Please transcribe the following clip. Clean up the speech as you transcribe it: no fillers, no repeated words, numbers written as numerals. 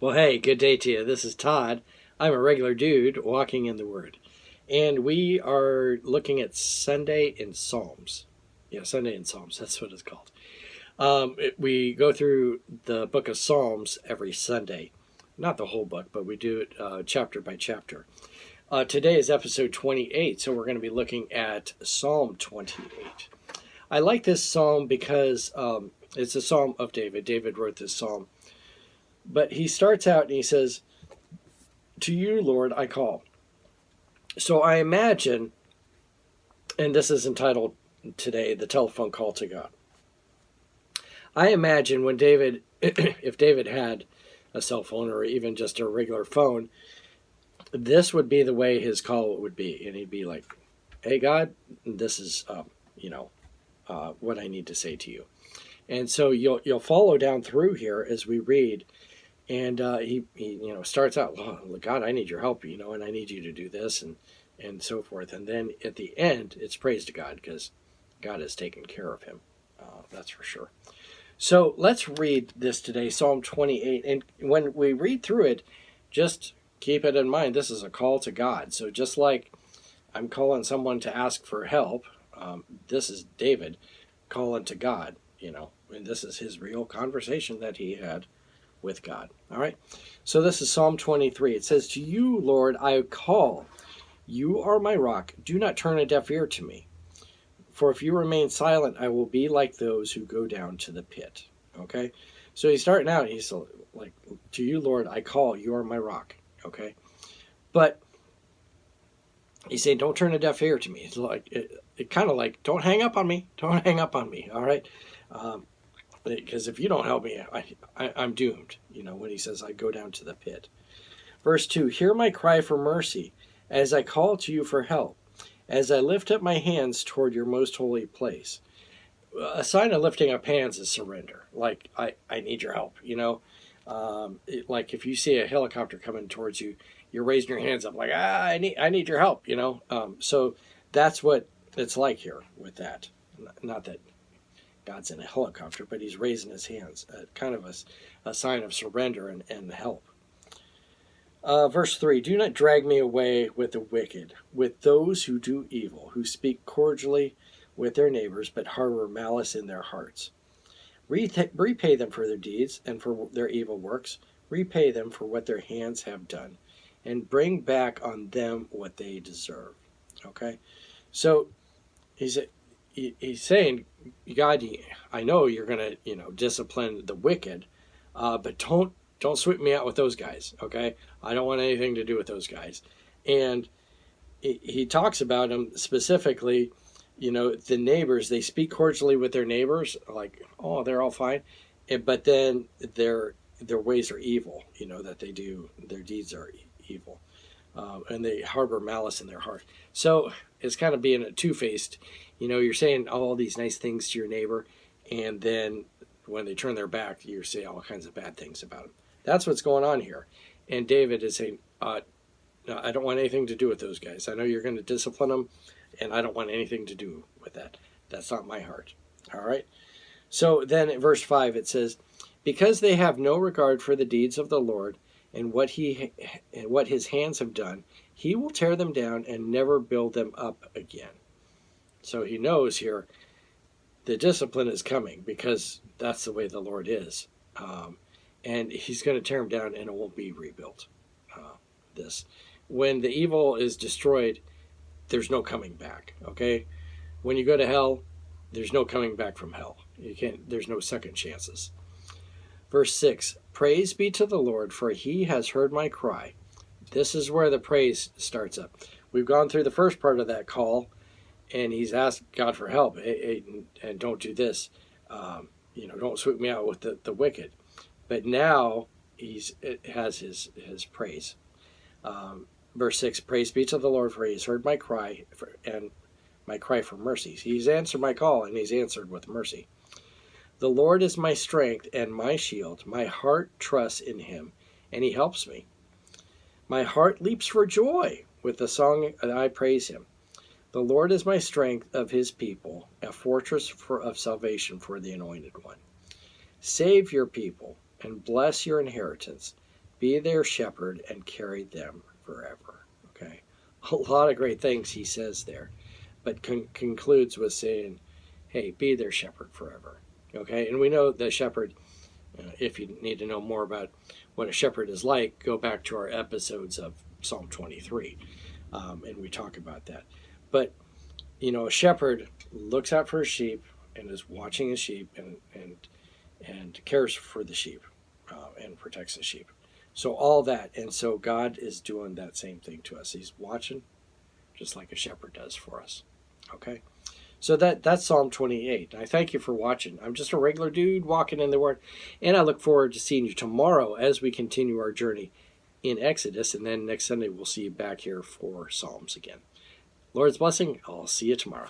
Well, hey, good day to you. This is Todd. I'm a regular dude walking in the Word. And we are looking at Sunday in Psalms. Yeah, Sunday in Psalms. That's what it's called. We go through the book of Psalms every Sunday. Not the whole book, but we do it chapter by chapter. Today is episode 28, so we're going to be looking at Psalm 28. I like this psalm because it's a psalm of David. David wrote this psalm. But he starts out and he says, "To you, Lord, I call." So I imagine, and this is entitled today, The Telephone Call to God. I imagine when David, if David had a cell phone or even just a regular phone, this would be the way his call would be. And he'd be like, "Hey, God, this is, what I need to say to you." And so you'll follow down through here as we read. And he starts out, "Oh, God, I need your help, and I need you to do this," and so forth. And then at the end, it's praise to God because God has taken care of him. That's for sure. So let's read this today, Psalm 28. And when we read through it, just keep it in mind, this is a call to God. So just like I'm calling someone to ask for help, this is David calling to God, and this is his real conversation that he had with God. All right. So this is Psalm 23. It says, "To you, Lord, I call. You are my rock. Do not turn a deaf ear to me. For if you remain silent, I will be like those who go down to the pit." Okay. So he's starting out. He's like, "To you, Lord, I call. You are my rock." Okay. But he's saying, don't turn a deaf ear to me. It's like, it kind of like, don't hang up on me. Don't hang up on me. All right. Because if you don't help me, I'm doomed, when he says, "I go down to the pit." Verse 2, "Hear my cry for mercy as I call to you for help, as I lift up my hands toward your most holy place." A sign of lifting up hands is surrender. Like, I need your help, like if you see a helicopter coming towards you, you're raising your hands up like, I need your help, So that's what it's like here with that. Not that God's in a helicopter, but he's raising his hands, kind of a sign of surrender and help. Verse 3, "Do not drag me away with the wicked, with those who do evil, who speak cordially with their neighbors, but harbor malice in their hearts. Repay them for their deeds and for their evil works. Repay them for what their hands have done, and bring back on them what they deserve." Okay? So he's saying, "God, I know you're going to, discipline the wicked, but don't sweep me out with those guys, okay? I don't want anything to do with those guys." And he talks about them specifically, the neighbors. They speak cordially with their neighbors, like, oh, they're all fine, but then their ways are evil, that they do, their deeds are evil. And they harbor malice in their heart. So it's kind of being a two-faced. You're saying all these nice things to your neighbor, and then when they turn their back, you're saying all kinds of bad things about them. That's what's going on here. And David is saying, no, I don't want anything to do with those guys. I know you're going to discipline them, and I don't want anything to do with that. That's not my heart. All right? So then in verse 5 it says, "Because they have no regard for the deeds of the Lord, and what his hands have done, he will tear them down and never build them up again." So he knows here the discipline is coming because that's the way the Lord is. And he's going to tear them down and it won't be rebuilt. When the evil is destroyed, there's no coming back. Okay? When you go to hell, there's no coming back from hell. There's no second chances. Verse 6, "Praise be to the Lord, for he has heard my cry." This is where the praise starts up. We've gone through the first part of that call, and he's asked God for help. And don't do this. Don't sweep me out with the wicked. But now it has his praise. Verse 6, "Praise be to the Lord, for he has heard my cry and my cry for mercy." He's answered my call, and he's answered with mercy. "The Lord is my strength and my shield. My heart trusts in him, and he helps me. My heart leaps for joy with the song that I praise him. The Lord is my strength of his people, a fortress of salvation for the anointed one. Save your people and bless your inheritance. be their shepherd and carry them forever. Okay, a lot of great things he says there, but concludes with saying, hey, be their shepherd forever. Okay, and we know the shepherd, if you need to know more about what a shepherd is like, go back to our episodes of Psalm 23, and we talk about that. But, a shepherd looks out for his sheep and is watching his sheep and cares for the sheep and protects the sheep. So all that, and so God is doing that same thing to us. He's watching just like a shepherd does for us. Okay? So that's Psalm 28. I thank you for watching. I'm just a regular dude walking in the Word, and I look forward to seeing you tomorrow as we continue our journey in Exodus, and then next Sunday we'll see you back here for Psalms again. Lord's blessing. I'll see you tomorrow.